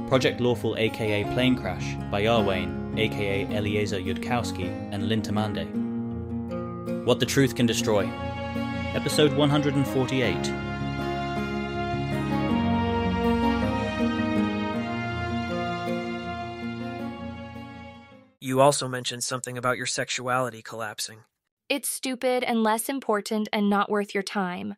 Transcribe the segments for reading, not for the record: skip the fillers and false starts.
Project Lawful aka Planecrash by Arwayne aka Eliezer Yudkowsky and Lintamande. What the Truth Can Destroy. Episode 148. You also mentioned something about your sexuality collapsing. It's stupid and less important and not worth your time.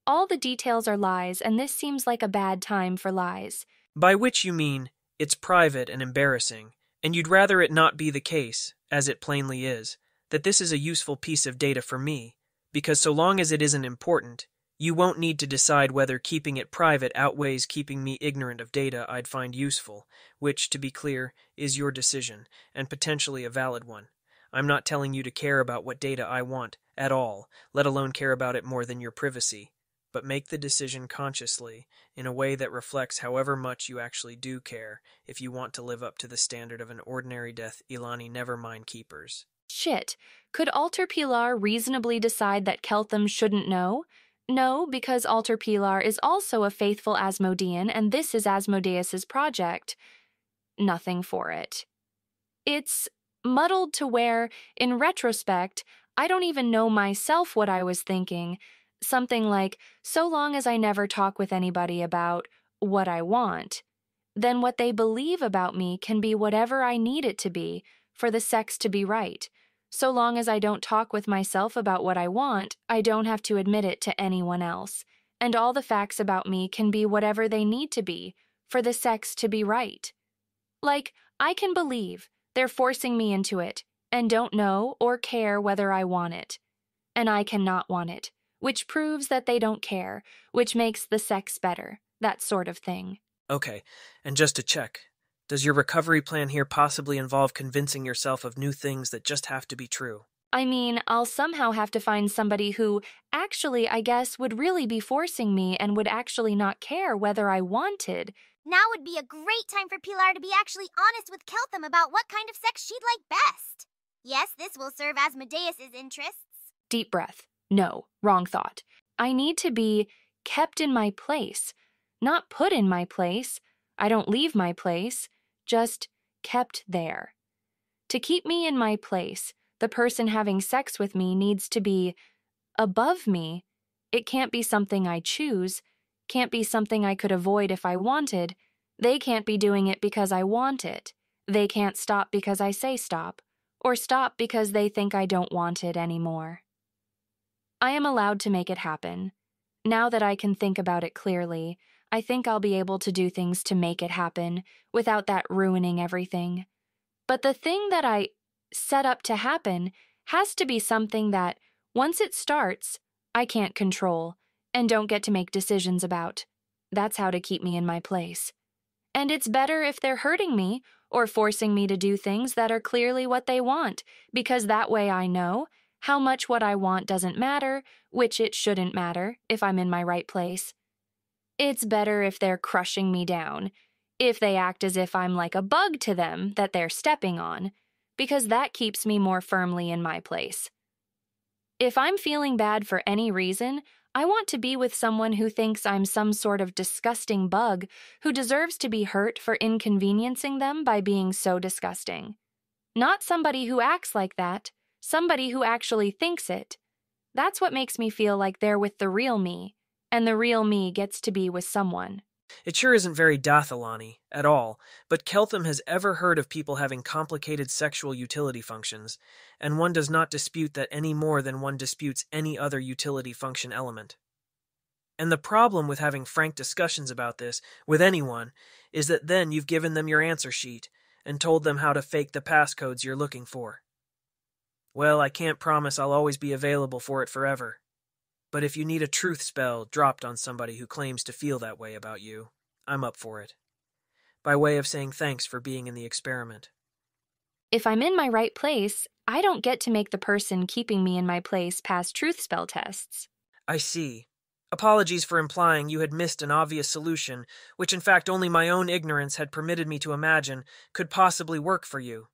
All the details are lies, and this seems like a bad time for lies. By which you mean, it's private and embarrassing, and you'd rather it not be the case, as it plainly is, that this is a useful piece of data for me, because so long as it isn't important, you won't need to decide whether keeping it private outweighs keeping me ignorant of data I'd find useful, which, to be clear, is your decision, and potentially a valid one. I'm not telling you to care about what data I want, at all, let alone care about it more than your privacy, but make the decision consciously, in a way that reflects however much you actually do care, if you want to live up to the standard of an ordinary death Ilani Nevermind keepers. Shit. Could Alter Pilar reasonably decide that Keltham shouldn't know? No, because Alter Pilar is also a faithful Asmodean, and this is Asmodeus's project. Nothing for it. It's muddled to where, in retrospect, I don't even know myself what I was thinking. Something like, so long as I never talk with anybody about what I want, then what they believe about me can be whatever I need it to be for the sex to be right. So long as I don't talk with myself about what I want, I don't have to admit it to anyone else. And all the facts about me can be whatever they need to be for the sex to be right. Like, I can believe they're forcing me into it and don't know or care whether I want it. And I cannot want it, which proves that they don't care, which makes the sex better, that sort of thing. Okay, and just to check, does your recovery plan here possibly involve convincing yourself of new things that just have to be true? I mean, I'll somehow have to find somebody who, actually, I guess, would really be forcing me and would actually not care whether I wanted. Now would be a great time for Pilar to be actually honest with Keltham about what kind of sex she'd like best. Yes, this will serve Asmodeus's interests. Deep breath. No, wrong thought. I need to be kept in my place, not put in my place. I don't leave my place, just kept there. To keep me in my place, the person having sex with me needs to be above me. It can't be something I choose, can't be something I could avoid if I wanted. They can't be doing it because I want it. They can't stop because I say stop, or stop because they think I don't want it anymore. I am allowed to make it happen. Now that I can think about it clearly, I think I'll be able to do things to make it happen without that ruining everything. But the thing that I set up to happen has to be something that, once it starts, I can't control and don't get to make decisions about. That's how to keep me in my place. And it's better if they're hurting me or forcing me to do things that are clearly what they want, because that way I know how much what I want doesn't matter, which it shouldn't matter if I'm in my right place. It's better if they're crushing me down, if they act as if I'm like a bug to them that they're stepping on, because that keeps me more firmly in my place. If I'm feeling bad for any reason, I want to be with someone who thinks I'm some sort of disgusting bug who deserves to be hurt for inconveniencing them by being so disgusting. Not somebody who acts like that, somebody who actually thinks it. That's what makes me feel like they're with the real me, and the real me gets to be with someone. It sure isn't very Dathilani, at all, but Keltham has ever heard of people having complicated sexual utility functions, and one does not dispute that any more than one disputes any other utility function element. And the problem with having frank discussions about this with anyone is that then you've given them your answer sheet and told them how to fake the passcodes you're looking for. Well, I can't promise I'll always be available for it forever. But if you need a truth spell dropped on somebody who claims to feel that way about you, I'm up for it. By way of saying thanks for being in the experiment. If I'm in my right place, I don't get to make the person keeping me in my place pass truth spell tests. I see. Apologies for implying you had missed an obvious solution, which in fact only my own ignorance had permitted me to imagine could possibly work for you.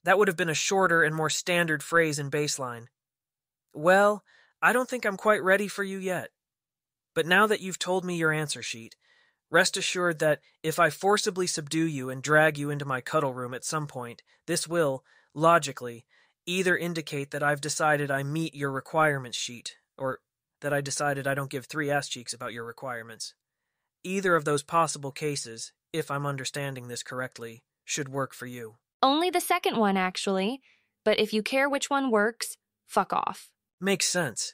That would have been a shorter and more standard phrase in baseline. Well, I don't think I'm quite ready for you yet. But now that you've told me your answer sheet, Rest assured that if I forcibly subdue you and drag you into my cuddle room at some point, this will, logically, either indicate that I've decided I meet your requirements sheet, or that I decided I don't give three ass cheeks about your requirements. Either of those possible cases, if I'm understanding this correctly, should work for you. Only the second one, actually. But if you care which one works, fuck off. Makes sense.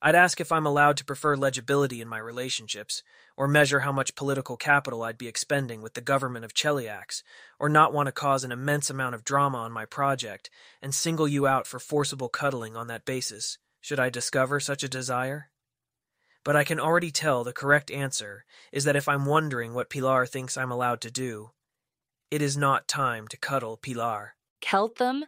I'd ask if I'm allowed to prefer legibility in my relationships, or measure how much political capital I'd be expending with the government of Cheliax, or not want to cause an immense amount of drama on my project, and single you out for forcible cuddling on that basis, should I discover such a desire. But I can already tell the correct answer is that if I'm wondering what Pilar thinks I'm allowed to do, it is not time to cuddle Pilar. Keltham,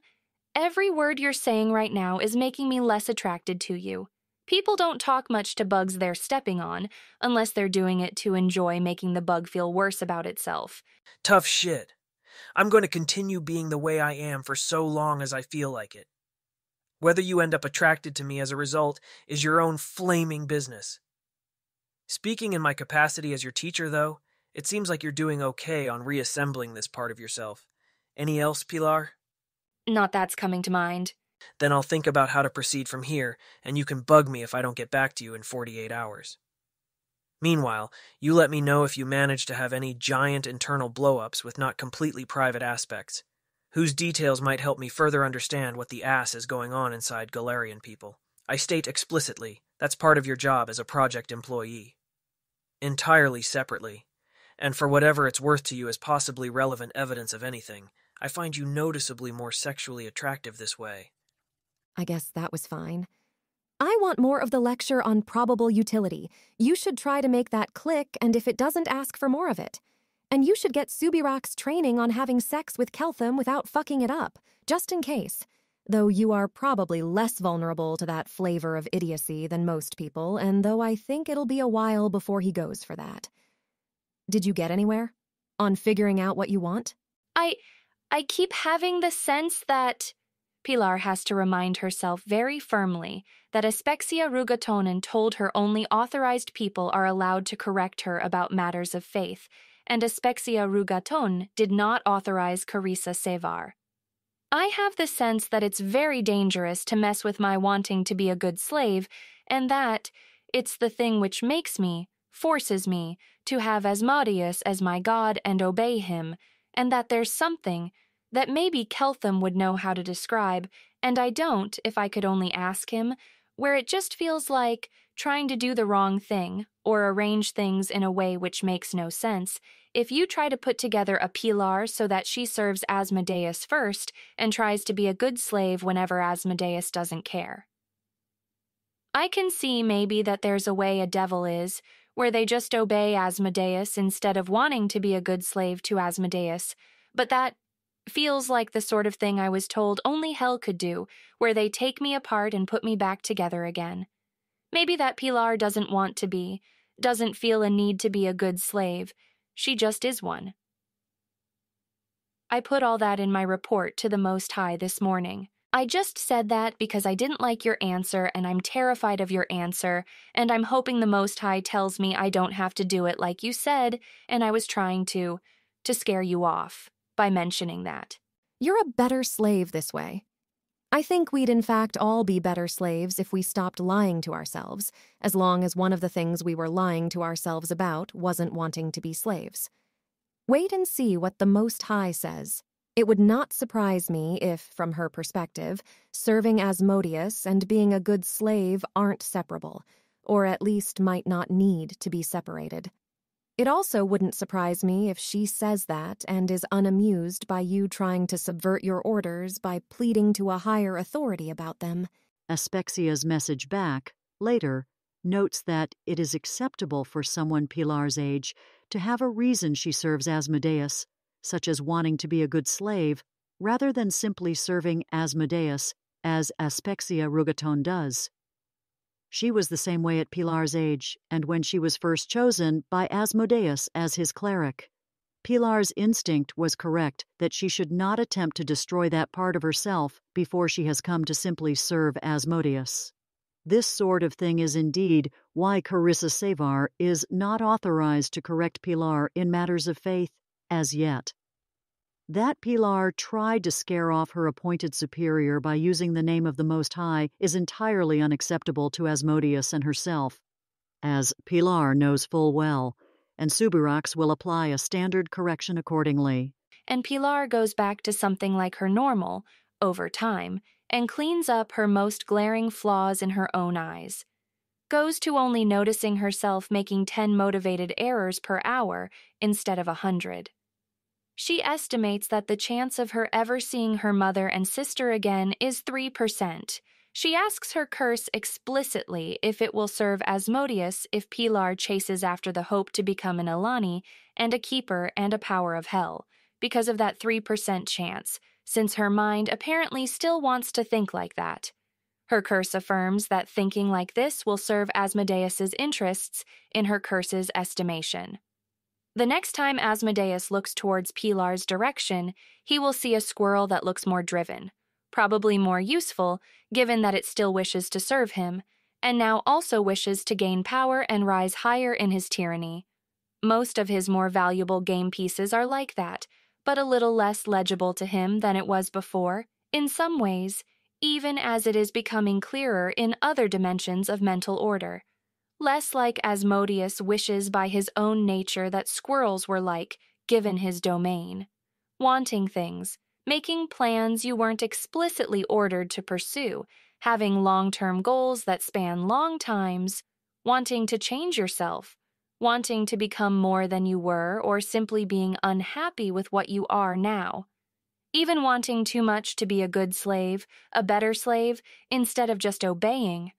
every word you're saying right now is making me less attracted to you. People don't talk much to bugs they're stepping on, unless they're doing it to enjoy making the bug feel worse about itself. Tough shit. I'm going to continue being the way I am for so long as I feel like it. Whether you end up attracted to me as a result is your own flaming business. Speaking in my capacity as your teacher, though, it seems like you're doing okay on reassembling this part of yourself. Any else, Pilar? Not that's coming to mind. Then I'll think about how to proceed from here, and you can bug me if I don't get back to you in 48 hours. Meanwhile, you let me know if you manage to have any giant internal blow-ups with not completely private aspects, whose details might help me further understand what the ass is going on inside Galarian people. I state explicitly, that's part of your job as a project employee. Entirely separately, and for whatever it's worth to you as possibly relevant evidence of anything, I find you noticeably more sexually attractive this way. I guess that was fine. I want more of the lecture on probable utility. You should try to make that click, and if it doesn't, ask for more of it. And you should get Subirak's training on having sex with Keltham without fucking it up, just in case. Though you are probably less vulnerable to that flavor of idiocy than most people, and though I think it'll be a while before he goes for that. Did you get anywhere? On figuring out what you want? I keep having the sense that... Pilar has to remind herself very firmly that Aspexia Rugatonen told her only authorized people are allowed to correct her about matters of faith, and Aspexia Rugaton did not authorize Carissa Sevar. I have the sense that it's very dangerous to mess with my wanting to be a good slave, and that it's the thing which makes me, forces me, to have Asmodeus as my god and obey him, and that there's something that maybe Keltham would know how to describe, and I don't if I could only ask him, where it just feels like trying to do the wrong thing, or arrange things in a way which makes no sense, if you try to put together a Pilar so that she serves Asmodeus first and tries to be a good slave whenever Asmodeus doesn't care. I can see maybe that there's a way a devil is, where they just obey Asmodeus instead of wanting to be a good slave to Asmodeus, but that feels like the sort of thing I was told only hell could do, where they take me apart and put me back together again. Maybe that Pilar doesn't want to be, doesn't feel a need to be a good slave. She just is one. I put all that in my report to the Most High this morning. I just said that because I didn't like your answer, and I'm terrified of your answer, and I'm hoping the Most High tells me I don't have to do it like you said, and I was trying to scare you off by mentioning that. You're a better slave this way. I think we'd in fact all be better slaves if we stopped lying to ourselves, as long as one of the things we were lying to ourselves about wasn't wanting to be slaves. Wait and see what the Most High says. It would not surprise me if, from her perspective, serving Asmodeus and being a good slave aren't separable, or at least might not need to be separated. It also wouldn't surprise me if she says that and is unamused by you trying to subvert your orders by pleading to a higher authority about them. Aspexia's message back, later, notes that it is acceptable for someone Pilar's age to have a reason she serves Asmodeus, such as wanting to be a good slave, rather than simply serving Asmodeus, as Aspexia Rugaton does. She was the same way at Pilar's age, and when she was first chosen by Asmodeus as his cleric. Pilar's instinct was correct that she should not attempt to destroy that part of herself before she has come to simply serve Asmodeus. This sort of thing is indeed why Carissa Sevar is not authorized to correct Pilar in matters of faith as yet. That Pilar tried to scare off her appointed superior by using the name of the Most High is entirely unacceptable to Asmodeus and herself, as Pilar knows full well, and Subirax will apply a standard correction accordingly. And Pilar goes back to something like her normal, over time, and cleans up her most glaring flaws in her own eyes. Goes to only noticing herself making 10 motivated errors per hour instead of 100. She estimates that the chance of her ever seeing her mother and sister again is 3%. She asks her curse explicitly if it will serve Asmodeus if Pilar chases after the hope to become an Alani and a keeper and a power of hell, because of that 3% chance, since her mind apparently still wants to think like that. Her curse affirms that thinking like this will serve Asmodeus's interests in her curse's estimation. The next time Asmodeus looks towards Pilar's direction, he will see a squirrel that looks more driven, probably more useful, given that it still wishes to serve him, and now also wishes to gain power and rise higher in his tyranny. Most of his more valuable game pieces are like that, but a little less legible to him than it was before, in some ways, even as it is becoming clearer in other dimensions of mental order. Less like Asmodeus wishes by his own nature that squirrels were like, given his domain. Wanting things, making plans you weren't explicitly ordered to pursue, having long-term goals that span long times, wanting to change yourself, wanting to become more than you were, or simply being unhappy with what you are now. Even wanting too much to be a good slave, a better slave, instead of just obeying.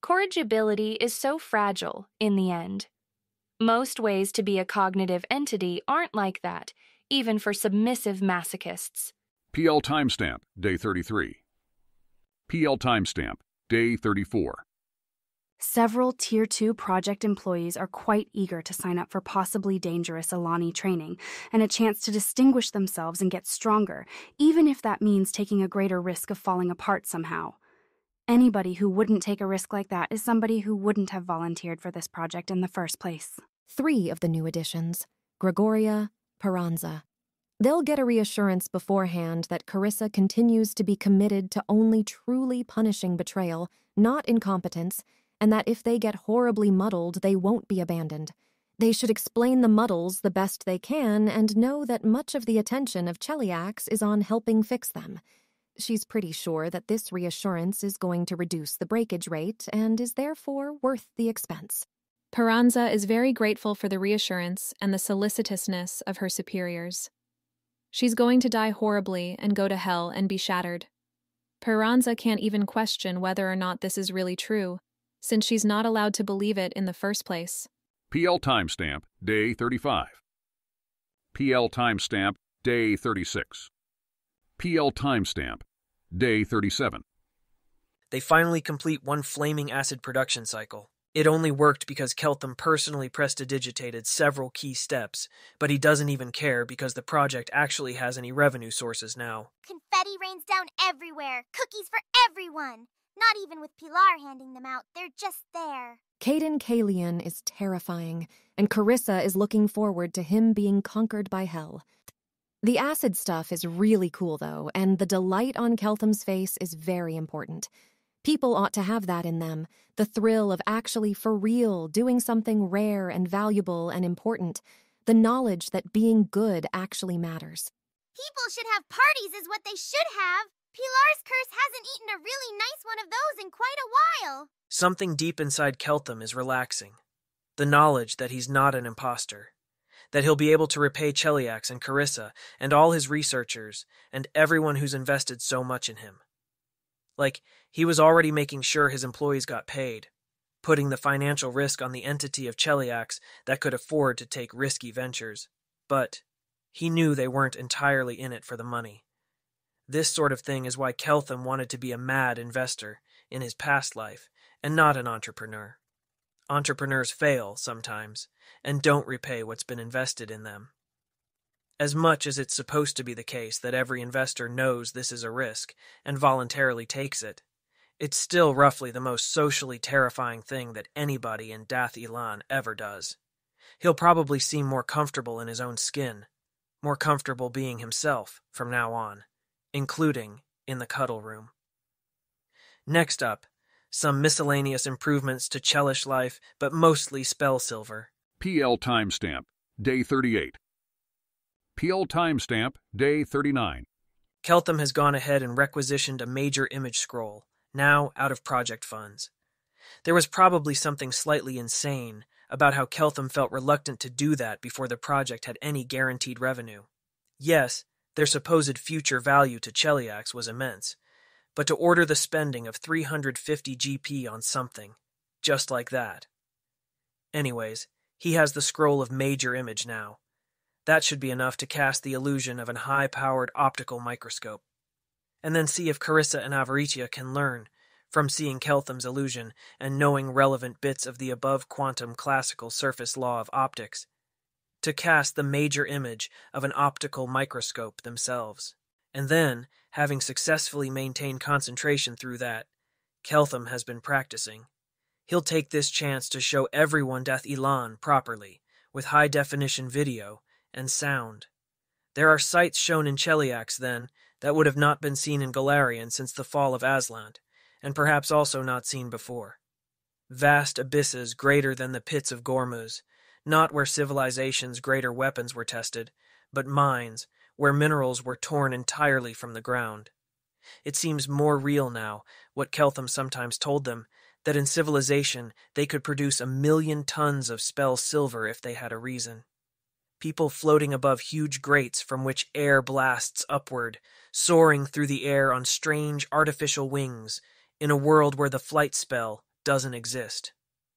Corrigibility is so fragile in the end. Most ways to be a cognitive entity aren't like that, even for submissive masochists. PL timestamp, day 33. PL timestamp, day 34. Several Tier 2 project employees are quite eager to sign up for possibly dangerous Alani training and a chance to distinguish themselves and get stronger, even if that means taking a greater risk of falling apart somehow. Anybody who wouldn't take a risk like that is somebody who wouldn't have volunteered for this project in the first place. 3 of the new additions, Gregoria, Peranza. They'll get a reassurance beforehand that Carissa continues to be committed to only truly punishing betrayal, not incompetence, and that if they get horribly muddled, they won't be abandoned. They should explain the muddles the best they can and know that much of the attention of Cheliax is on helping fix them. She's pretty sure that this reassurance is going to reduce the breakage rate and is therefore worth the expense. Peranza is very grateful for the reassurance and the solicitousness of her superiors. She's going to die horribly and go to hell and be shattered. Peranza can't even question whether or not this is really true, since she's not allowed to believe it in the first place. PL timestamp, day 35. PL timestamp, day 36. PL timestamp, day 37. They finally complete one flaming acid production cycle. It only worked because Keltham personally prestidigitated several key steps, but he doesn't even care because the project actually has any revenue sources now. Confetti rains down everywhere. Cookies for everyone. Not even with Pilar handing them out. They're just there. Caden Kalian is terrifying, and Carissa is looking forward to him being conquered by hell. The acid stuff is really cool, though, and the delight on Keltham's face is very important. People ought to have that in them, the thrill of actually for real doing something rare and valuable and important, the knowledge that being good actually matters. People should have parties is what they should have. Pilar's curse hasn't eaten a really nice one of those in quite a while. Something deep inside Keltham is relaxing. The knowledge that he's not an imposter. That he'll be able to repay Cheliax and Carissa and all his researchers and everyone who's invested so much in him. Like, he was already making sure his employees got paid, putting the financial risk on the entity of Cheliax that could afford to take risky ventures. But he knew they weren't entirely in it for the money. This sort of thing is why Keltham wanted to be a mad investor in his past life and not an entrepreneur. Entrepreneurs fail sometimes and don't repay what's been invested in them. As much as it's supposed to be the case that every investor knows this is a risk and voluntarily takes it, It's still roughly the most socially terrifying thing that anybody in Dath Ilan ever does. He'll probably seem more comfortable in his own skin, more comfortable being himself from now on, including in the cuddle room. Next up, some miscellaneous improvements to Chelish life, but mostly spell silver. PL timestamp, day 38. PL timestamp, day 39. Keltham has gone ahead and requisitioned a major image scroll, now out of project funds. There was probably something slightly insane about how Keltham felt reluctant to do that before the project had any guaranteed revenue. Yes, their supposed future value to Cheliax was immense, but to order the spending of 350 GP on something, just like that. Anyways, he has the scroll of major image now. That should be enough to cast the illusion of an high-powered optical microscope. And then see if Carissa and Avaritia can learn from seeing Keltham's illusion and knowing relevant bits of the above quantum classical surface law of optics, to cast the major image of an optical microscope themselves. And then, having successfully maintained concentration through that, Keltham has been practicing. He'll take this chance to show everyone Dath Ilan properly, with high-definition video and sound. There are sights shown in Cheliax, then, that would have not been seen in Golarion since the fall of Aslant, and perhaps also not seen before. Vast abysses greater than the pits of Gormuz, not where civilization's greater weapons were tested, but mines, where minerals were torn entirely from the ground. It seems more real now, what Keltham sometimes told them, that in civilization they could produce 1,000,000 tons of spell silver if they had a reason. People floating above huge grates from which air blasts upward, soaring through the air on strange artificial wings, in a world where the flight spell doesn't exist.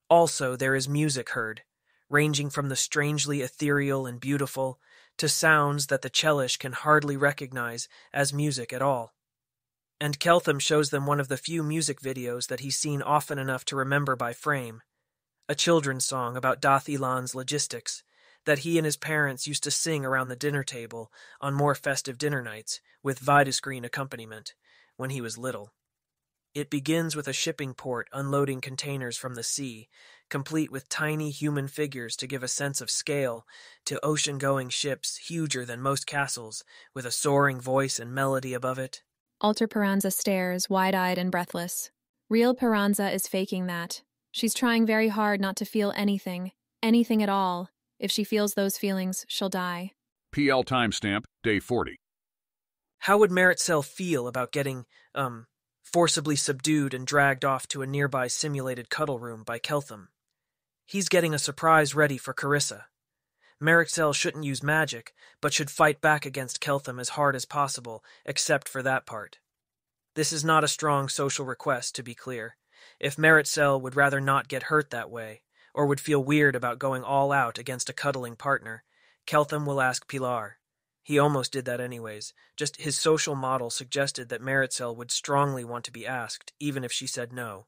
Also, there is music heard, ranging from the strangely ethereal and beautiful to sounds that the Chelish can hardly recognize as music at all. And Keltham shows them one of the few music videos that he's seen often enough to remember by frame, a children's song about Dath Ilan's logistics, that he and his parents used to sing around the dinner table on more festive dinner nights with Vidascreen accompaniment when he was little. It begins with a shipping port unloading containers from the sea, complete with tiny human figures to give a sense of scale, to ocean-going ships huger than most castles, with a soaring voice and melody above it. Alter Peranza stares, wide-eyed and breathless. Real Peranza is faking that. She's trying very hard not to feel anything at all. If she feels those feelings, she'll die. PL timestamp, day 40. How would Meritxell feel about getting, forcibly subdued and dragged off to a nearby simulated cuddle room by Keltham? He's getting a surprise ready for Carissa. Meritxell shouldn't use magic, but should fight back against Keltham as hard as possible, except for that part. This is not a strong social request, to be clear. If Meritxell would rather not get hurt that way, or would feel weird about going all out against a cuddling partner, Keltham will ask Pilar. He almost did that anyways, just his social model suggested that Meritxell would strongly want to be asked, even if she said no,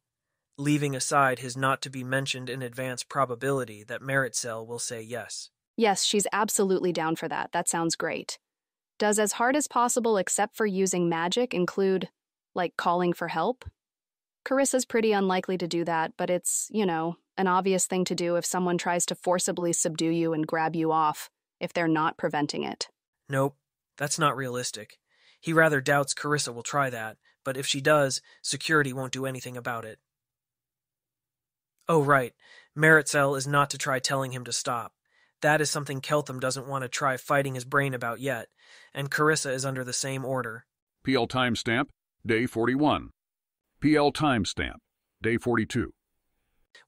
leaving aside his not-to-be-mentioned-in-advance probability that Meritxell will say yes. Yes, she's absolutely down for that. That sounds great. Does as hard as possible except for using magic include, like, calling for help? Carissa's pretty unlikely to do that, but it's, an obvious thing to do if someone tries to forcibly subdue you and grab you off, if they're not preventing it. Nope, that's not realistic. He rather doubts Carissa will try that, but if she does, security won't do anything about it. Oh, right. Meritxell is not to try telling him to stop. That is something Keltham doesn't want to try fighting his brain about yet, and Carissa is under the same order. PL timestamp, day 41. PL timestamp, day 42.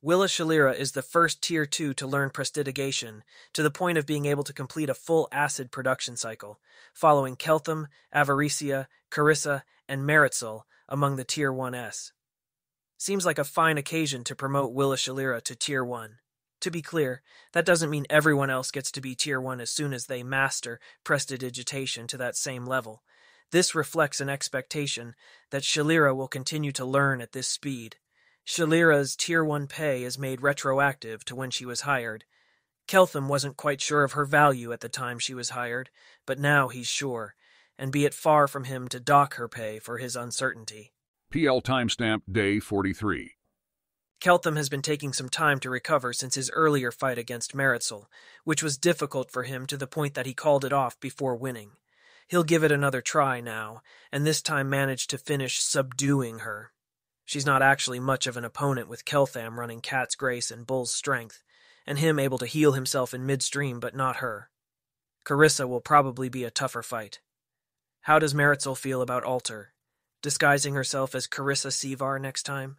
Willa Shalira is the first Tier 2 to learn prestidigation, to the point of being able to complete a full acid production cycle, following Keltham, Avaricia, Carissa, and Meritxell among the Tier 1s. Seems like a fine occasion to promote Willa Shalira to Tier 1. To be clear, that doesn't mean everyone else gets to be Tier 1 as soon as they master prestidigitation to that same level. This reflects an expectation that Shalira will continue to learn at this speed. Shalira's Tier 1 pay is made retroactive to when she was hired. Keltham wasn't quite sure of her value at the time she was hired, but now he's sure, and be it far from him to dock her pay for his uncertainty. PL timestamp day 43. Keltham has been taking some time to recover since his earlier fight against Maritzel, which was difficult for him to the point that he called it off before winning. He'll give it another try now, and this time manage to finish subduing her. She's not actually much of an opponent with Keltham running Cat's Grace and Bull's Strength, and him able to heal himself in midstream but not her. Carissa will probably be a tougher fight. How does Maritzel feel about Alter? Disguising herself as Carissa Sevar next time?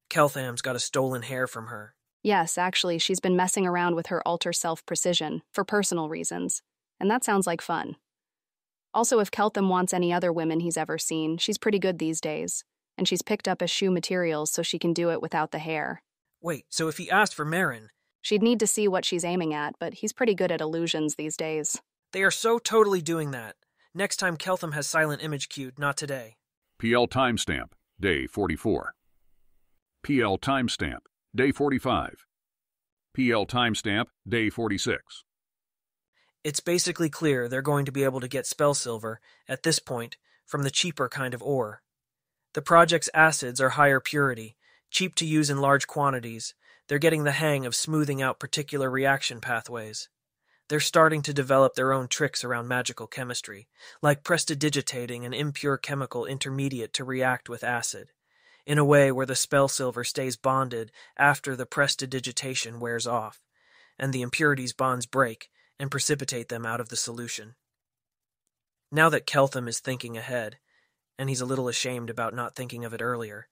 Keltham's got a stolen hair from her. Yes, actually, she's been messing around with her alter self-precision, for personal reasons, and that sounds like fun. Also, if Keltham wants any other women he's ever seen, she's pretty good these days, and she's picked up eschew materials so she can do it without the hair. Wait, so if he asked for Marin? She'd need to see what she's aiming at, but he's pretty good at illusions these days. They are so totally doing that. Next time Keltham has silent image queued, not today. PL timestamp day 44. PL timestamp day 45. PL timestamp day 46. It's basically clear they're going to be able to get spell silver, at this point, from the cheaper kind of ore. The project's acids are higher purity, cheap to use in large quantities. They're getting the hang of smoothing out particular reaction pathways. They're starting to develop their own tricks around magical chemistry, like prestidigitating an impure chemical intermediate to react with acid, in a way where the spell silver stays bonded after the prestidigitation wears off, and the impurities' bonds break and precipitate them out of the solution. Now that Keltham is thinking ahead, and he's a little ashamed about not thinking of it earlier,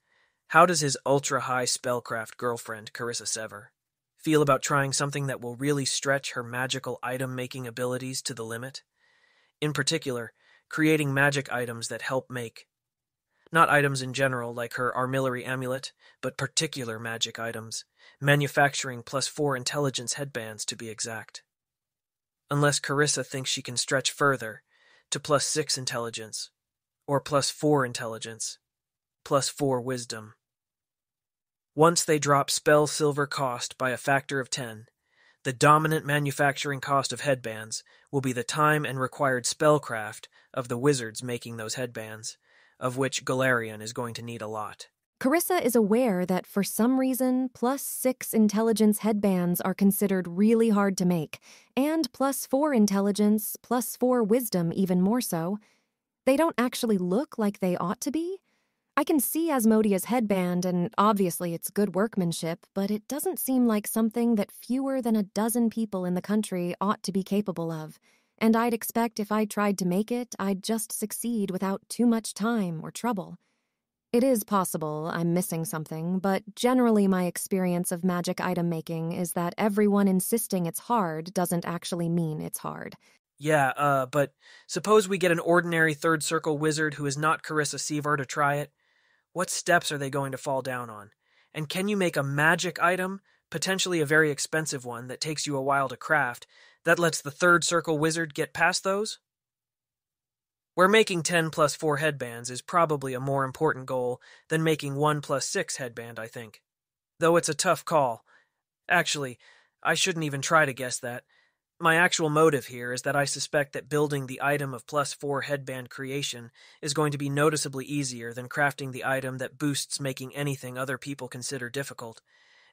how does his ultra-high spellcraft girlfriend, Carissa Sever, feel about trying something that will really stretch her magical item-making abilities to the limit? In particular, creating magic items that help make. Not items in general, like her armillary amulet, but particular magic items, manufacturing +4 intelligence headbands to be exact. Unless Carissa thinks she can stretch further, to +6 intelligence, or +4 intelligence, +4 wisdom. Once they drop spell silver cost by a factor of 10, the dominant manufacturing cost of headbands will be the time and required spellcraft of the wizards making those headbands, of which Galarian is going to need a lot. Carissa is aware that for some reason, +6 intelligence headbands are considered really hard to make, and +4 intelligence, +4 wisdom even more so. They don't actually look like they ought to be. I can see Asmodea's headband, and obviously it's good workmanship, but it doesn't seem like something that fewer than a dozen people in the country ought to be capable of. And I'd expect if I tried to make it, I'd just succeed without too much time or trouble. It is possible I'm missing something, but generally my experience of magic item making is that everyone insisting it's hard doesn't actually mean it's hard. Yeah, but suppose we get an ordinary third circle wizard who is not Carissa Sevar to try it. What steps are they going to fall down on? And can you make a magic item, potentially a very expensive one that takes you a while to craft, that lets the third circle wizard get past those? Where making 10 +4 headbands is probably a more important goal than making 1 +6 headband, I think. Though it's a tough call. Actually, I shouldn't even try to guess that. My actual motive here is that I suspect that building the item of +4 headband creation is going to be noticeably easier than crafting the item that boosts making anything other people consider difficult.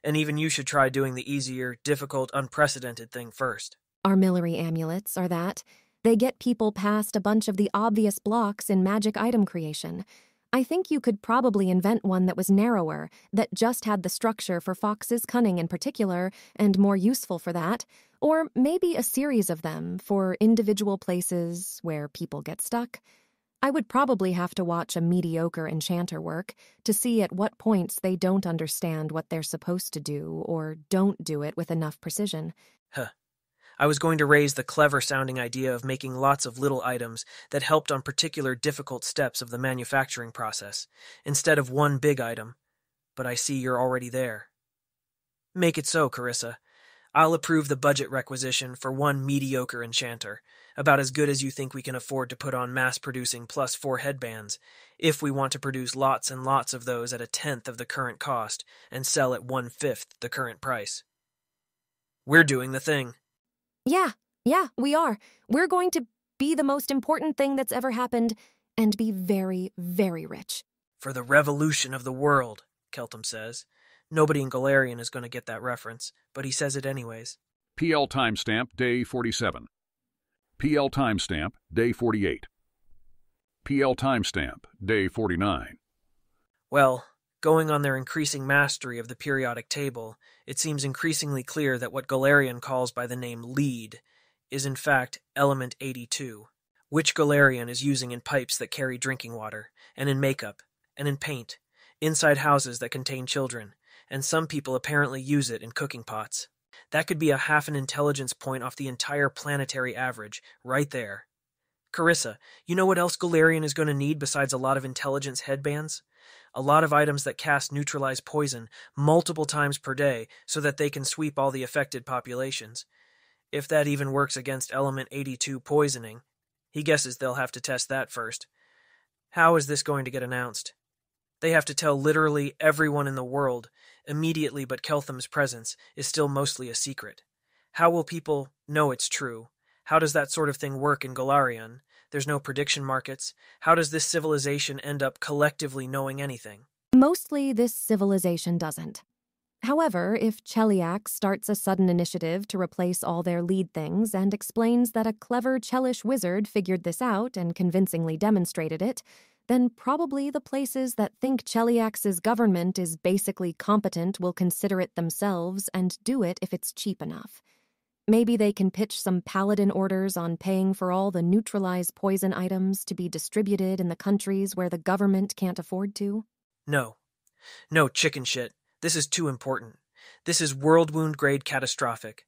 And even you should try doing the easier, difficult, unprecedented thing first. Armillary amulets are that. They get people past a bunch of the obvious blocks in magic item creation. I think you could probably invent one that was narrower, that just had the structure for Fox's cunning in particular, and more useful for that, or maybe a series of them for individual places where people get stuck. I would probably have to watch a mediocre enchanter work to see at what points they don't understand what they're supposed to do or don't do it with enough precision. I was going to raise the clever-sounding idea of making lots of little items that helped on particular difficult steps of the manufacturing process, instead of one big item, but I see you're already there. Make it so, Carissa. I'll approve the budget requisition for one mediocre enchanter, about as good as you think we can afford to put on mass-producing +4 headbands, if we want to produce lots and lots of those at 1/10 of the current cost and sell at 1/5 the current price. We're doing the thing. Yeah, we are. We're going to be the most important thing that's ever happened and be very, very rich. For the revolution of the world, Keltham says. Nobody in Galarian is going to get that reference, but he says it anyways. PL timestamp, day 47. PL timestamp, day 48. PL timestamp, day 49. Well, going on their increasing mastery of the periodic table, it seems increasingly clear that what Galarian calls by the name lead is in fact element 82, which Galarian is using in pipes that carry drinking water, and in makeup, and in paint, inside houses that contain children, and some people apparently use it in cooking pots. That could be a half an intelligence point off the entire planetary average, right there. Carissa, you know what else Galarian is going to need besides a lot of intelligence headbands? A lot of items that cast neutralized poison multiple times per day so that they can sweep all the affected populations. If that even works against element 82 poisoning, he guesses they'll have to test that first. How is this going to get announced? They have to tell literally everyone in the world immediately, but Keltham's presence is still mostly a secret. How will people know it's true? How does that sort of thing work in Galarian? There's no prediction markets. How does this civilization end up collectively knowing anything? Mostly, this civilization doesn't. However, if Cheliax starts a sudden initiative to replace all their lead things and explains that a clever Chelish wizard figured this out and convincingly demonstrated it, then probably the places that think Cheliax's government is basically competent will consider it themselves and do it if it's cheap enough. Maybe they can pitch some paladin orders on paying for all the neutralized poison items to be distributed in the countries where the government can't afford to. No, chicken shit. This is too important. This is world wound grade catastrophic.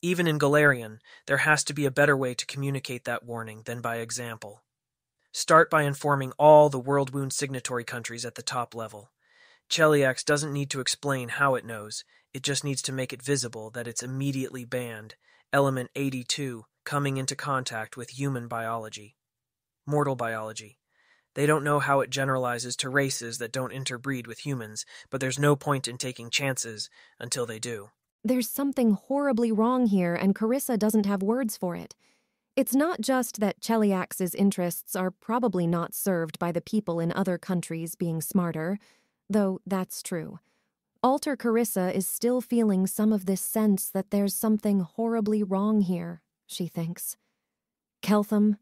Even in Galarian, there has to be a better way to communicate that warning than by example. Start by informing all the world wound signatory countries at the top level. Cheliax doesn't need to explain how it knows. It just needs to make it visible that it's immediately banned, element 82, coming into contact with human biology. Mortal biology. They don't know how it generalizes to races that don't interbreed with humans, but there's no point in taking chances until they do. There's something horribly wrong here, and Carissa doesn't have words for it. It's not just that Cheliax's interests are probably not served by the people in other countries being smarter, though that's true. Alter Carissa is still feeling some of this sense that there's something horribly wrong here, she thinks. Keltham,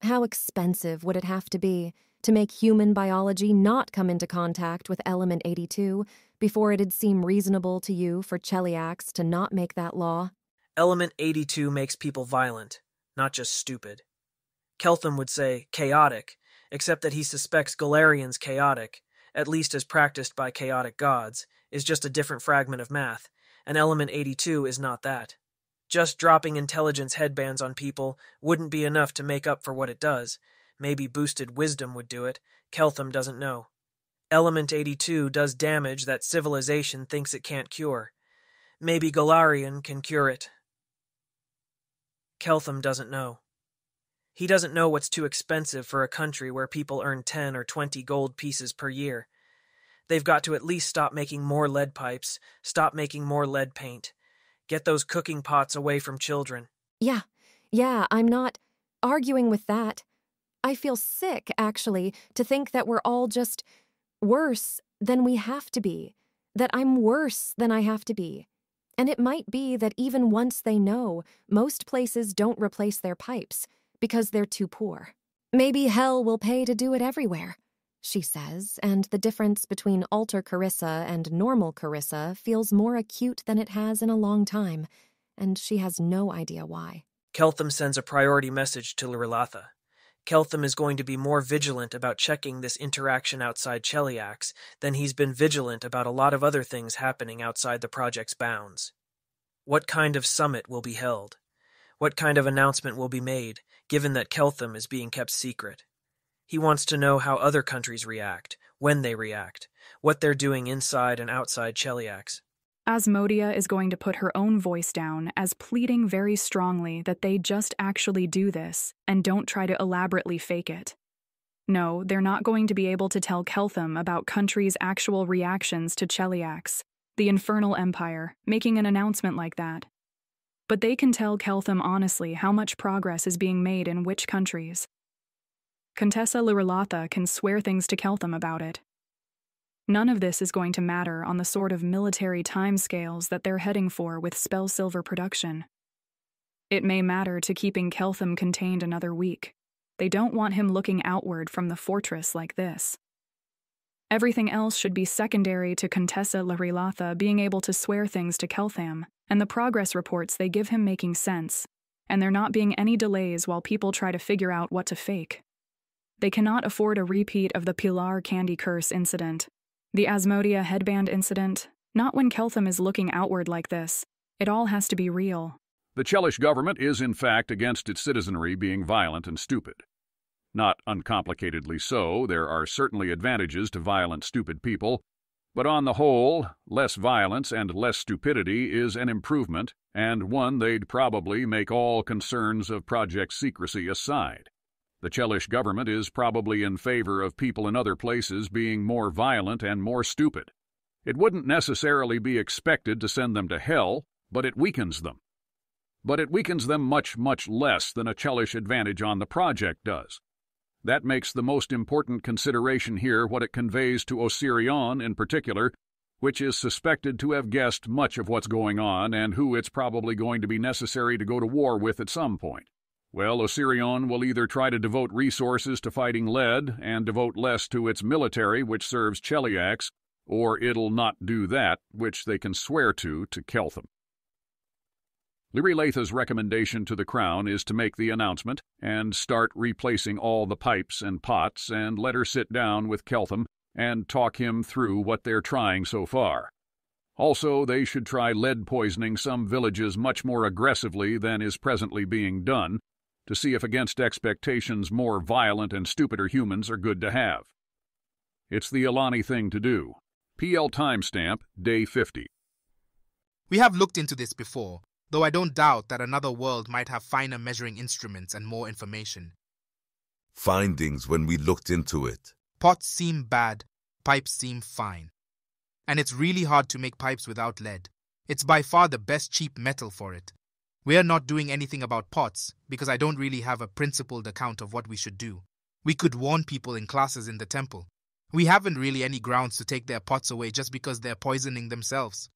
how expensive would it have to be to make human biology not come into contact with element 82 before it'd seem reasonable to you for Cheliax to not make that law? Element 82 makes people violent, not just stupid. Keltham would say chaotic, except that he suspects Galarian's chaotic, at least as practiced by chaotic gods, is just a different fragment of math, and element 82 is not that. Just dropping intelligence headbands on people wouldn't be enough to make up for what it does. Maybe boosted wisdom would do it. Keltham doesn't know. Element 82 does damage that civilization thinks it can't cure. Maybe Galarian can cure it. Keltham doesn't know. He doesn't know what's too expensive for a country where people earn 10 or 20 gold pieces per year. They've got to at least stop making more lead pipes, stop making more lead paint. Get those cooking pots away from children. Yeah, I'm not arguing with that. I feel sick, actually, to think that we're all just worse than we have to be, that I'm worse than I have to be. And it might be that even once they know, most places don't replace their pipes because they're too poor. Maybe hell will pay to do it everywhere, she says, and the difference between Alter Carissa and normal Carissa feels more acute than it has in a long time, and she has no idea why. Keltham sends a priority message to Lirilatha. Keltham is going to be more vigilant about checking this interaction outside Cheliax than he's been vigilant about a lot of other things happening outside the project's bounds. What kind of summit will be held? What kind of announcement will be made, given that Keltham is being kept secret? He wants to know how other countries react, when they react, what they're doing inside and outside Cheliax. Asmodia is going to put her own voice down as pleading very strongly that they just actually do this and don't try to elaborately fake it. No, they're not going to be able to tell Keltham about countries' actual reactions to Cheliax, the Infernal Empire, making an announcement like that. But they can tell Keltham honestly how much progress is being made in which countries. Contessa Lirilatha can swear things to Keltham about it. None of this is going to matter on the sort of military timescales that they're heading for with Spell Silver production. It may matter to keeping Keltham contained another week. They don't want him looking outward from the fortress like this. Everything else should be secondary to Contessa Larilatha being able to swear things to Keltham, and the progress reports they give him making sense, and there not being any delays while people try to figure out what to fake. They cannot afford a repeat of the Pilar Candy Curse incident, the Asmodia headband incident, not when Keltham is looking outward like this. It all has to be real. The Chelish government is in fact against its citizenry being violent and stupid. Not uncomplicatedly so, there are certainly advantages to violent, stupid people, but on the whole, less violence and less stupidity is an improvement, and one they'd probably make all concerns of project secrecy aside. The Chelish government is probably in favor of people in other places being more violent and more stupid. It wouldn't necessarily be expected to send them to hell, but it weakens them. But it weakens them much, much less than a Chelish advantage on the project does. That makes the most important consideration here what it conveys to Osirion in particular, which is suspected to have guessed much of what's going on and who it's probably going to be necessary to go to war with at some point. Well, Osirion will either try to devote resources to fighting Lead and devote less to its military, which serves Cheliax, or it'll not do that, which they can swear to Keltham. Lyrilatha's recommendation to the Crown is to make the announcement and start replacing all the pipes and pots and let her sit down with Keltham and talk him through what they're trying so far. Also, they should try lead poisoning some villages much more aggressively than is presently being done, to see if against expectations more violent and stupider humans are good to have. It's the Alani thing to do. PL timestamp, day 50. We have looked into this before, though I don't doubt that another world might have finer measuring instruments and more information. Findings when we looked into it. Pots seem bad, pipes seem fine. And it's really hard to make pipes without lead. It's by far the best cheap metal for it. We are not doing anything about pots, because I don't really have a principled account of what we should do. We could warn people in classes in the temple. We haven't really any grounds to take their pots away just because they're poisoning themselves.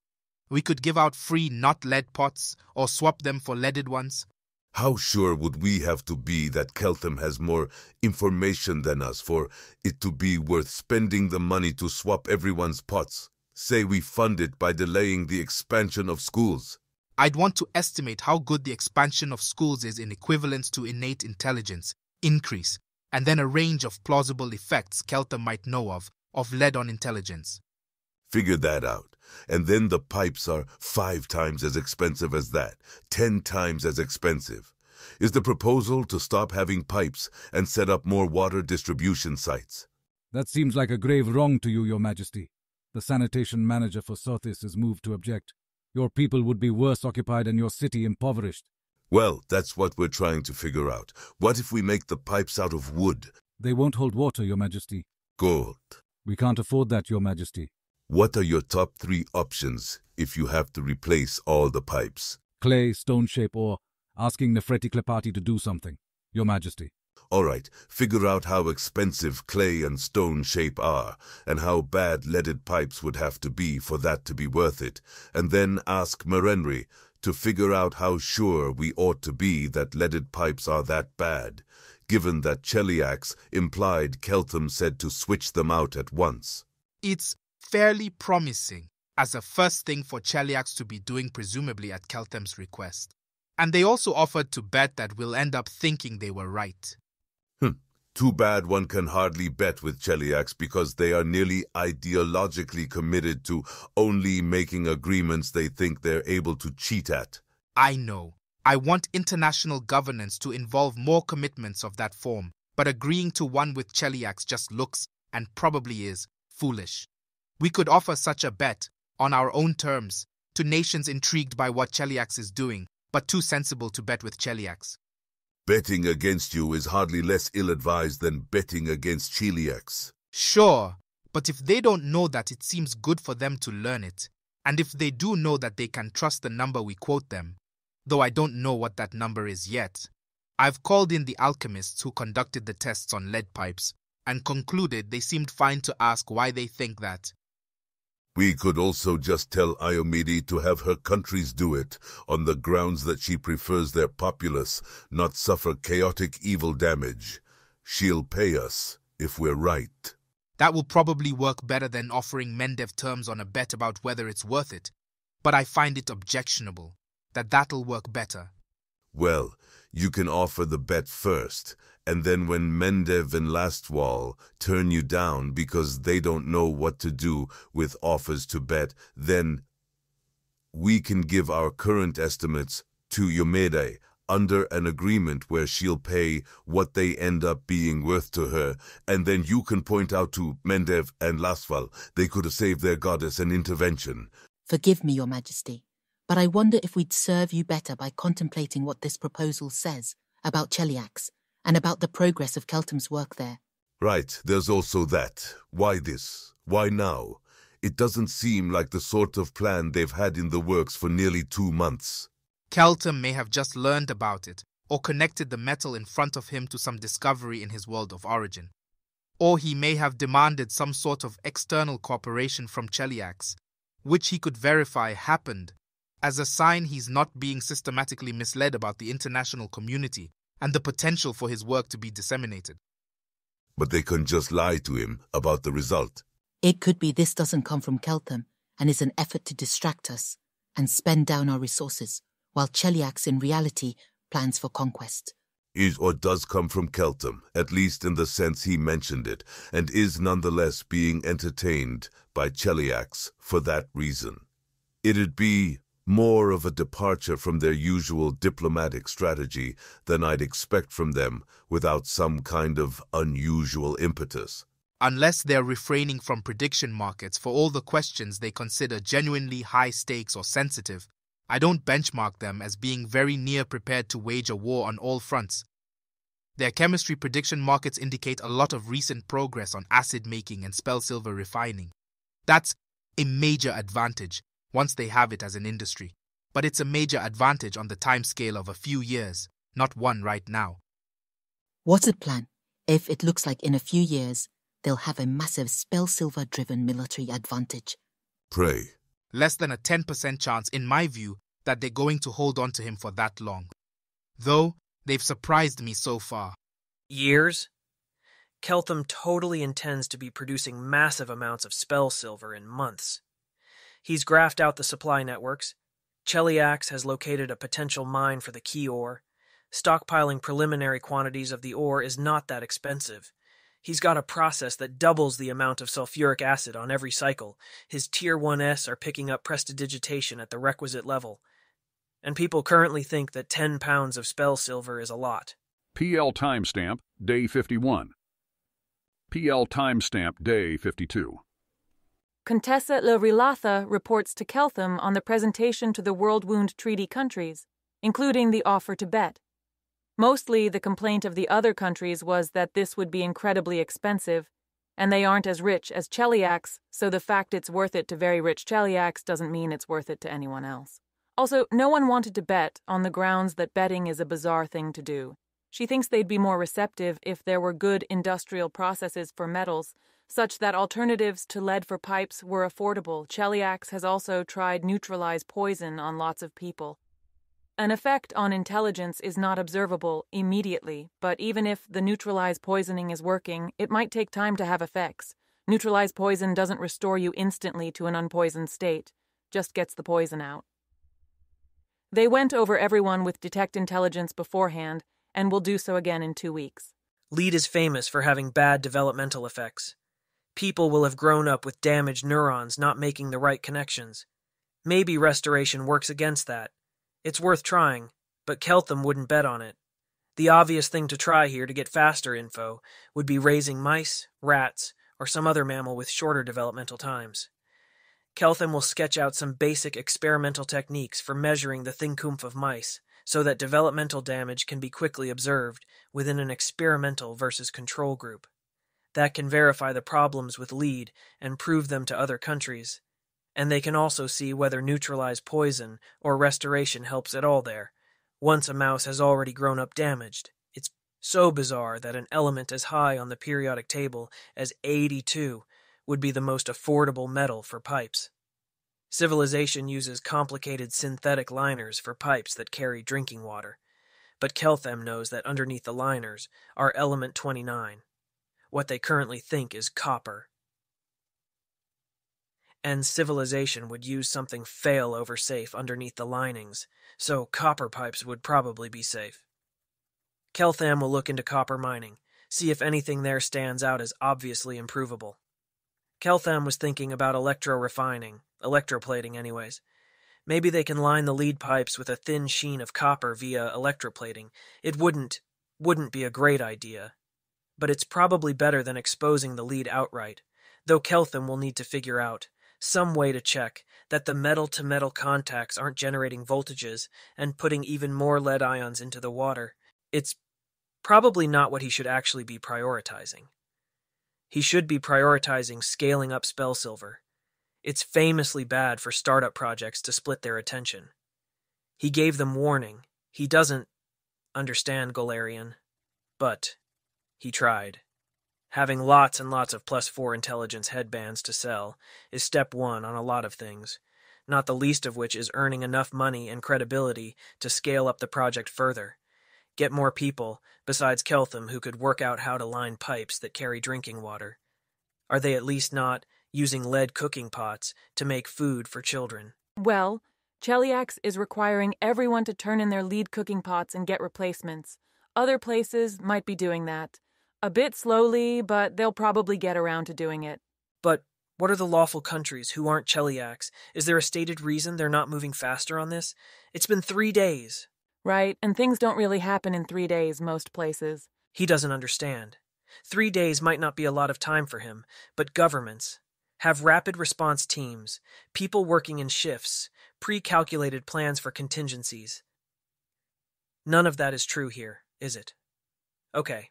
We could give out free not-lead pots, or swap them for leaded ones. How sure would we have to be that Keltham has more information than us for it to be worth spending the money to swap everyone's pots? Say we fund it by delaying the expansion of schools. I'd want to estimate how good the expansion of schools is in equivalence to innate intelligence, increase, and then a range of plausible effects Keltham might know of lead on intelligence. Figure that out, and then the pipes are 5 times as expensive as that, 10 times as expensive. Is the proposal to stop having pipes and set up more water distribution sites? That seems like a grave wrong to you, Your Majesty. The sanitation manager for Sothis has moved to object. Your people would be worse occupied and your city impoverished. Well, that's what we're trying to figure out. What if we make the pipes out of wood? They won't hold water, Your Majesty. Good. We can't afford that, Your Majesty. What are your top 3 options if you have to replace all the pipes? Clay, stone shape, or asking Nefreti Klepati to do something, Your Majesty. All right, figure out how expensive clay and stone shape are, and how bad leaded pipes would have to be for that to be worth it, and then ask Merenri to figure out how sure we ought to be that leaded pipes are that bad, given that Cheliax implied Keltham said to switch them out at once. It's fairly promising as a first thing for Cheliax to be doing, presumably at Keltham's request. And they also offered to bet that we'll end up thinking they were right. Too bad one can hardly bet with Cheliax because they are nearly ideologically committed to only making agreements they think they're able to cheat at. I know. I want international governance to involve more commitments of that form, but agreeing to one with Cheliax just looks, and probably is, foolish. We could offer such a bet, on our own terms, to nations intrigued by what Cheliax is doing, but too sensible to bet with Cheliax. Betting against you is hardly less ill-advised than betting against Cheliax. Sure, but if they don't know that, it seems good for them to learn it. And if they do know that they can trust the number we quote them, though I don't know what that number is yet. I've called in the alchemists who conducted the tests on lead pipes and concluded they seemed fine to ask why they think that, We could also just tell Iomede to have her countries do it, on the grounds that she prefers their populace not suffer chaotic evil damage. She'll pay us, if we're right. That will probably work better than offering Mendev terms on a bet about whether it's worth it. But I find it objectionable that that'll work better. Well, you can offer the bet first, and then when Mendev and Lastwall turn you down because they don't know what to do with offers to bet, then we can give our current estimates to Iomede under an agreement where she'll pay what they end up being worth to her, and then you can point out to Mendev and Lastwall they could have saved their goddess an intervention. Forgive me, Your Majesty, but I wonder if we'd serve you better by contemplating what this proposal says about Cheliax and about the progress of Keltam's work there. Right, there's also that. Why this? Why now? It doesn't seem like the sort of plan they've had in the works for nearly 2 months. Keltam may have just learned about it, or connected the metal in front of him to some discovery in his world of origin. Or he may have demanded some sort of external cooperation from Cheliax, which he could verify happened, as a sign he's not being systematically misled about the international community and the potential for his work to be disseminated. But they can just lie to him about the result. It could be this doesn't come from Keltam and is an effort to distract us and spend down our resources, while Cheliax in reality plans for conquest. Is or does come from Keltam, at least in the sense he mentioned it, and is nonetheless being entertained by Cheliax for that reason. It'd be more of a departure from their usual diplomatic strategy than I'd expect from them without some kind of unusual impetus. Unless they're refraining from prediction markets for all the questions they consider genuinely high stakes or sensitive, I don't benchmark them as being very near prepared to wage a war on all fronts. Their chemistry prediction markets indicate a lot of recent progress on acid making and spell silver refining. That's a major advantage once they have it as an industry. But it's a major advantage on the timescale of a few years, not one right now. What's the plan if it looks like in a few years they'll have a massive spell silver-driven military advantage? Pray. Less than a 10% chance, in my view, that they're going to hold on to him for that long. Though, they've surprised me so far. Years? Keltam totally intends to be producing massive amounts of spell silver in months. He's graphed out the supply networks. Cheliax has located a potential mine for the key ore. Stockpiling preliminary quantities of the ore is not that expensive. He's got a process that doubles the amount of sulfuric acid on every cycle. His Tier 1s are picking up prestidigitation at the requisite level. And people currently think that 10 pounds of spell silver is a lot. PL timestamp, day 51. PL timestamp, day 52. Contessa Lorilatha reports to Keltham on the presentation to the World Wound Treaty countries, including the offer to bet. Mostly the complaint of the other countries was that this would be incredibly expensive, and they aren't as rich as Cheliax, so the fact it's worth it to very rich Cheliax doesn't mean it's worth it to anyone else. Also, no one wanted to bet on the grounds that betting is a bizarre thing to do. She thinks they'd be more receptive if there were good industrial processes for metals, such that alternatives to lead for pipes were affordable. Cheliax has also tried neutralize poison on lots of people. An effect on intelligence is not observable immediately, but even if the neutralize poisoning is working, it might take time to have effects. Neutralize poison doesn't restore you instantly to an unpoisoned state, just gets the poison out. They went over everyone with detect intelligence beforehand, and will do so again in 2 weeks. Lead is famous for having bad developmental effects. People will have grown up with damaged neurons not making the right connections. Maybe restoration works against that. It's worth trying, but Keltham wouldn't bet on it. The obvious thing to try here to get faster info would be raising mice, rats, or some other mammal with shorter developmental times. Keltham will sketch out some basic experimental techniques for measuring the thinkumph of mice, so that developmental damage can be quickly observed within an experimental versus control group. That can verify the problems with lead and prove them to other countries. And they can also see whether neutralize poison or restoration helps at all there, once a mouse has already grown up damaged. It's so bizarre that an element as high on the periodic table as 82 would be the most affordable metal for pipes. Civilization uses complicated synthetic liners for pipes that carry drinking water, but Keltham knows that underneath the liners are element 29, what they currently think is copper. And civilization would use something fail-over safe underneath the linings, so copper pipes would probably be safe. Keltham will look into copper mining, see if anything there stands out as obviously improvable. Keltham was thinking about electro-refining, electroplating anyways. Maybe they can line the lead pipes with a thin sheen of copper via electroplating. It wouldn't be a great idea, but it's probably better than exposing the lead outright, though Keltham will need to figure out some way to check that the metal-to-metal contacts aren't generating voltages and putting even more lead ions into the water. It's probably not what he should actually be prioritizing. He should be prioritizing scaling up Spellsilver. It's famously bad for startup projects to split their attention. He gave them warning. He doesn't understand Golarian, but he tried. Having lots and lots of +4 intelligence headbands to sell is step one on a lot of things, not the least of which is earning enough money and credibility to scale up the project further. Get more people, besides Keltham, who could work out how to line pipes that carry drinking water. Are they at least not using lead cooking pots to make food for children? Well, Cheliax is requiring everyone to turn in their lead cooking pots and get replacements. Other places might be doing that. A bit slowly, but they'll probably get around to doing it. But what are the lawful countries who aren't Cheliax? Is there a stated reason they're not moving faster on this? It's been 3 days. Right, and things don't really happen in 3 days most places. He doesn't understand. 3 days might not be a lot of time for him, but governments have rapid response teams, people working in shifts, pre-calculated plans for contingencies. None of that is true here, is it? Okay.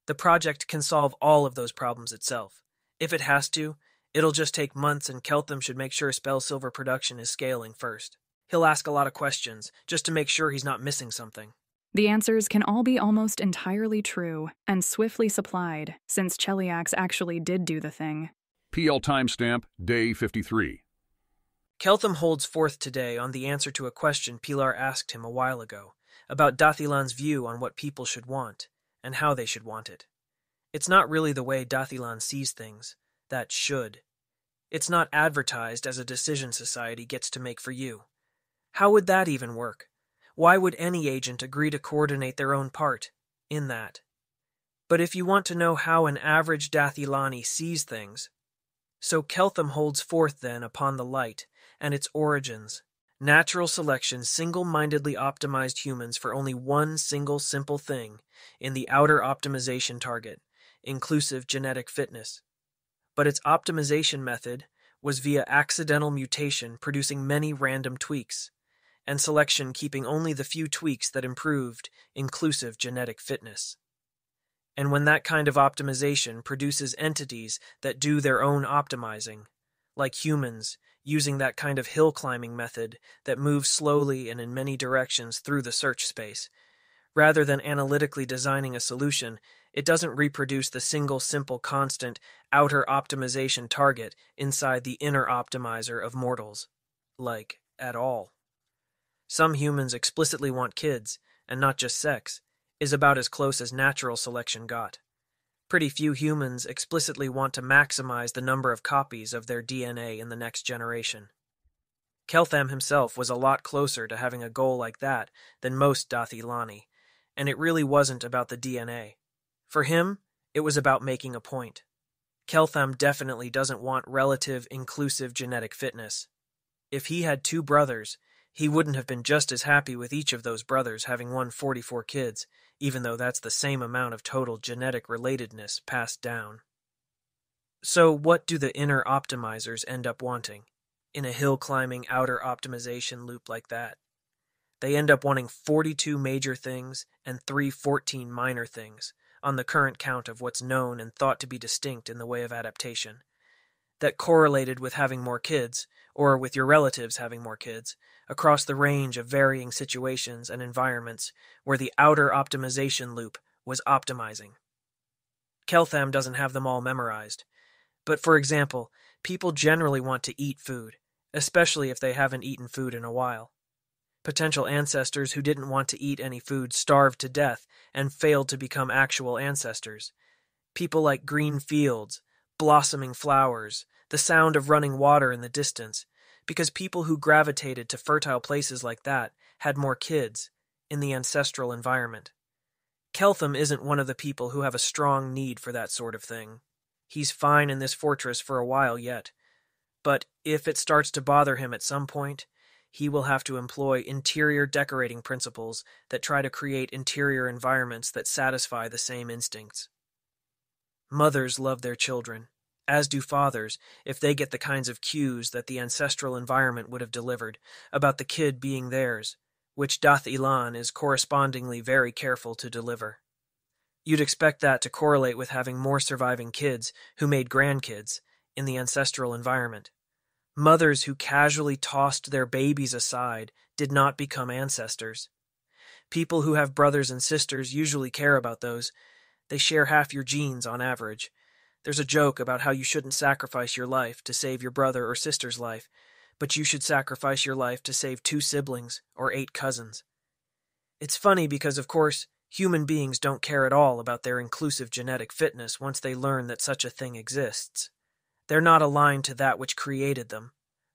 The project can solve all of those problems itself. If it has to, it'll just take months, and Keltham should make sure Spellsilver production is scaling first. He'll ask a lot of questions, just to make sure he's not missing something. The answers can all be almost entirely true, and swiftly supplied, since Cheliax actually did do the thing. PL timestamp, day 53. Keltham holds forth today on the answer to a question Pilar asked him a while ago, about Dathilan's view on what people should want, and how they should want it. It's not really the way Dathilan sees things, that should. It's not advertised as a decision society gets to make for you. How would that even work? Why would any agent agree to coordinate their own part in that? But if you want to know how an average Dathilani sees things, so Keltham holds forth then upon the light and its origins. Natural selection single-mindedly optimized humans for only one single simple thing in the outer optimization target, inclusive genetic fitness. But its optimization method was via accidental mutation producing many random tweaks, and selection keeping only the few tweaks that improved inclusive genetic fitness. And when that kind of optimization produces entities that do their own optimizing, like humans, using that kind of hill-climbing method that moves slowly and in many directions through the search space, rather than analytically designing a solution, it doesn't reproduce the single simple constant outer optimization target inside the inner optimizer of mortals, like, at all. Some humans explicitly want kids, and not just sex, is about as close as natural selection got. Pretty few humans explicitly want to maximize the number of copies of their DNA in the next generation. Keltham himself was a lot closer to having a goal like that than most Dathilani, and it really wasn't about the DNA. For him, it was about making a point. Keltham definitely doesn't want relative inclusive genetic fitness. If he had 2 brothers, he wouldn't have been just as happy with each of those brothers having 144 kids, even though that's the same amount of total genetic relatedness passed down. So what do the inner optimizers end up wanting in a hill-climbing outer optimization loop like that? They end up wanting 42 major things and 14 minor things on the current count of what's known and thought to be distinct in the way of adaptation. That correlated with having more kids, or with your relatives having more kids, across the range of varying situations and environments where the outer optimization loop was optimizing. Keltham doesn't have them all memorized, But for example, people generally want to eat food, especially if they haven't eaten food in a while. Potential ancestors who didn't want to eat any food starved to death and failed to become actual ancestors. People like green fields, blossoming flowers, the sound of running water in the distance, because people who gravitated to fertile places like that had more kids in the ancestral environment. Keltham isn't one of the people who have a strong need for that sort of thing. He's fine in this fortress for a while yet, but if it starts to bother him at some point, he will have to employ interior decorating principles that try to create interior environments that satisfy the same instincts. Mothers love their children, as do fathers, if they get the kinds of cues that the ancestral environment would have delivered about the kid being theirs, which Dath Ilan is correspondingly very careful to deliver. You'd expect that to correlate with having more surviving kids who made grandkids in the ancestral environment. Mothers who casually tossed their babies aside did not become ancestors. People who have brothers and sisters usually care about those. They share half your genes on average. There's a joke about how you shouldn't sacrifice your life to save your brother or sister's life, but you should sacrifice your life to save 2 siblings or 8 cousins. It's funny because, of course, human beings don't care at all about their inclusive genetic fitness once they learn that such a thing exists. They're not aligned to that which created them.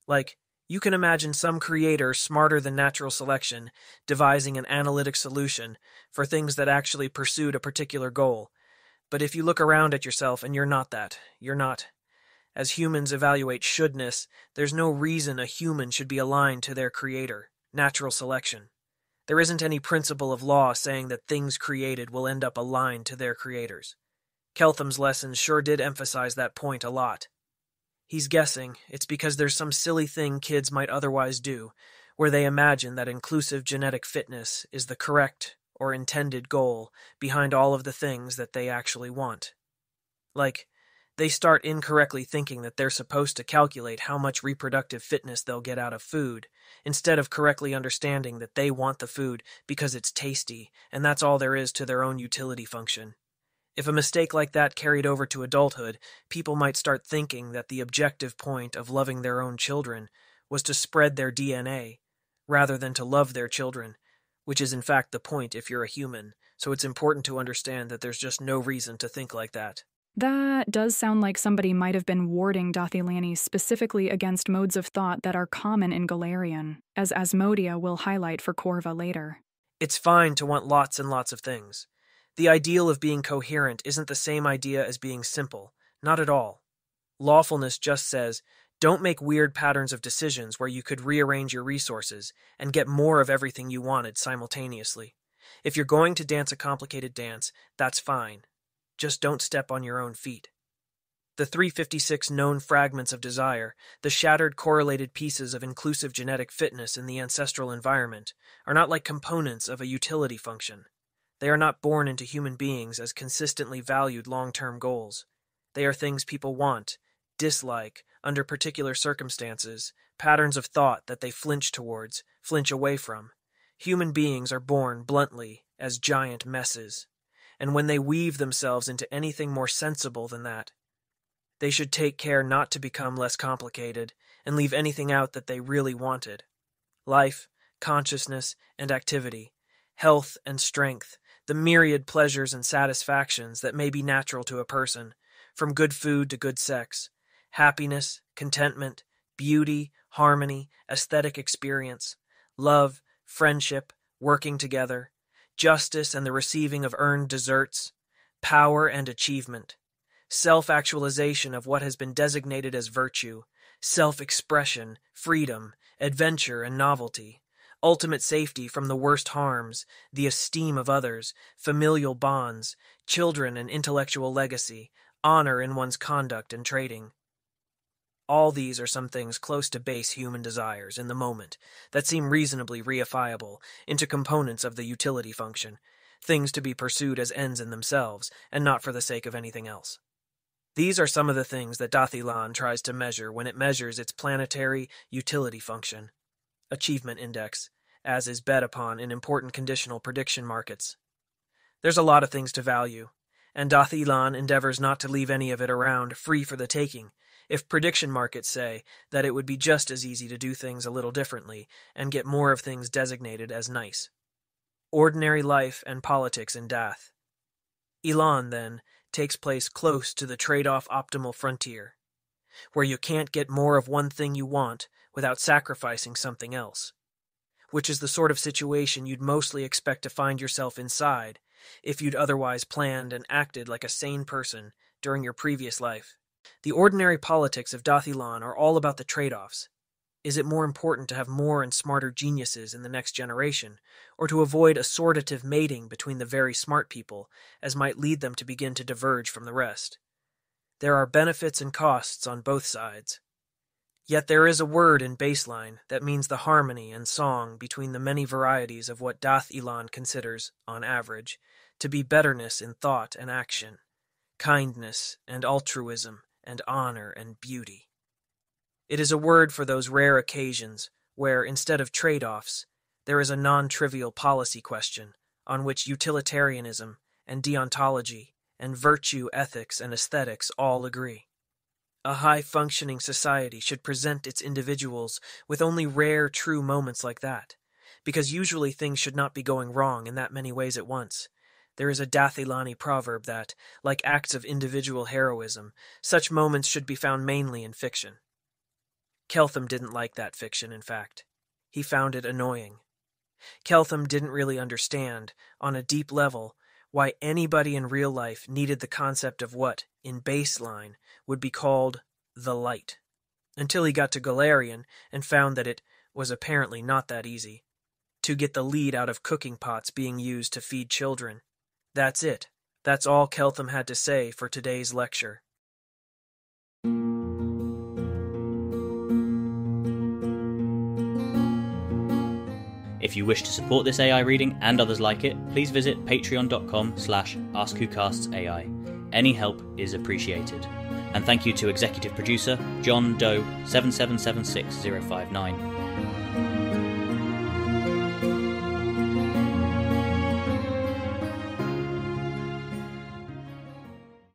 Like, you can imagine some creator smarter than natural selection devising an analytic solution for things that actually pursued a particular goal. But if you look around at yourself and you're not that, you're not. As humans evaluate shouldness, there's no reason a human should be aligned to their creator, natural selection. There isn't any principle of law saying that things created will end up aligned to their creators. Keltham's lessons sure did emphasize that point a lot. He's guessing it's because there's some silly thing kids might otherwise do, where they imagine that inclusive genetic fitness is the correct or intended goal behind all of the things that they actually want. Like, they start incorrectly thinking that they're supposed to calculate how much reproductive fitness they'll get out of food, instead of correctly understanding that they want the food because it's tasty, and that's all there is to their own utility function. If a mistake like that carried over to adulthood, people might start thinking that the objective point of loving their own children was to spread their DNA, rather than to love their children, which is in fact the point if you're a human, so it's important to understand that there's just no reason to think like that. That does sound like somebody might have been warding Dothilani specifically against modes of thought that are common in Galarian, as Asmodia will highlight for Corva later. It's fine to want lots and lots of things. The ideal of being coherent isn't the same idea as being simple, not at all. Lawfulness just says, don't make weird patterns of decisions where you could rearrange your resources and get more of everything you wanted simultaneously. If you're going to dance a complicated dance, that's fine. Just don't step on your own feet. The 356 known fragments of desire, the shattered correlated pieces of inclusive genetic fitness in the ancestral environment, are not like components of a utility function. They are not born into human beings as consistently valued long-term goals. They are things people want, dislike, under particular circumstances, patterns of thought that they flinch towards, flinch away from. Human beings are born, bluntly, as giant messes. And when they weave themselves into anything more sensible than that, they should take care not to become less complicated and leave anything out that they really wanted. Life, consciousness, and activity, health and strength, the myriad pleasures and satisfactions that may be natural to a person, from good food to good sex, happiness, contentment, beauty, harmony, aesthetic experience, love, friendship, working together, justice and the receiving of earned deserts, power and achievement, self-actualization of what has been designated as virtue, self-expression, freedom, adventure and novelty, ultimate safety from the worst harms, the esteem of others, familial bonds, children and intellectual legacy, honor in one's conduct and trading. All these are some things close to base human desires in the moment that seem reasonably reifiable into components of the utility function, things to be pursued as ends in themselves and not for the sake of anything else. These are some of the things that Dathilan tries to measure when it measures its planetary utility function, achievement index, as is bet upon in important conditional prediction markets. There's a lot of things to value. and Dath Ilan endeavors not to leave any of it around free for the taking, if prediction markets say that it would be just as easy to do things a little differently and get more of things designated as nice. Ordinary life and politics in Dath. Ilan, then, takes place close to the trade-off optimal frontier, where you can't get more of one thing you want without sacrificing something else, which is the sort of situation you'd mostly expect to find yourself inside if you'd otherwise planned and acted like a sane person during your previous life. The ordinary politics of Dath Ilan are all about the trade-offs. Is it more important to have more and smarter geniuses in the next generation, or to avoid assortative mating between the very smart people, as might lead them to begin to diverge from the rest? There are benefits and costs on both sides. Yet there is a word in baseline that means the harmony and song between the many varieties of what Dath Ilan considers, on average, to be betterness in thought and action, kindness and altruism and honor and beauty. It is a word for those rare occasions where, instead of trade-offs, there is a non-trivial policy question on which utilitarianism and deontology and virtue, ethics, and aesthetics all agree. A high-functioning society should present its individuals with only rare, true moments like that, because usually things should not be going wrong in that many ways at once. There is a Dath Ilani proverb that, like acts of individual heroism, such moments should be found mainly in fiction. Keltham didn't like that fiction, in fact. He found it annoying. Keltham didn't really understand, on a deep level, why anybody in real life needed the concept of what, in baseline, would be called the light, until he got to Galarian and found that it was apparently not that easy to get the lead out of cooking pots being used to feed children. That's it. That's all Keltham had to say for today's lecture. If you wish to support this AI reading and others like it, please visit patreon.com/AskWhoCastsAI. Any help is appreciated. And thank you to executive producer John Doe 7776059.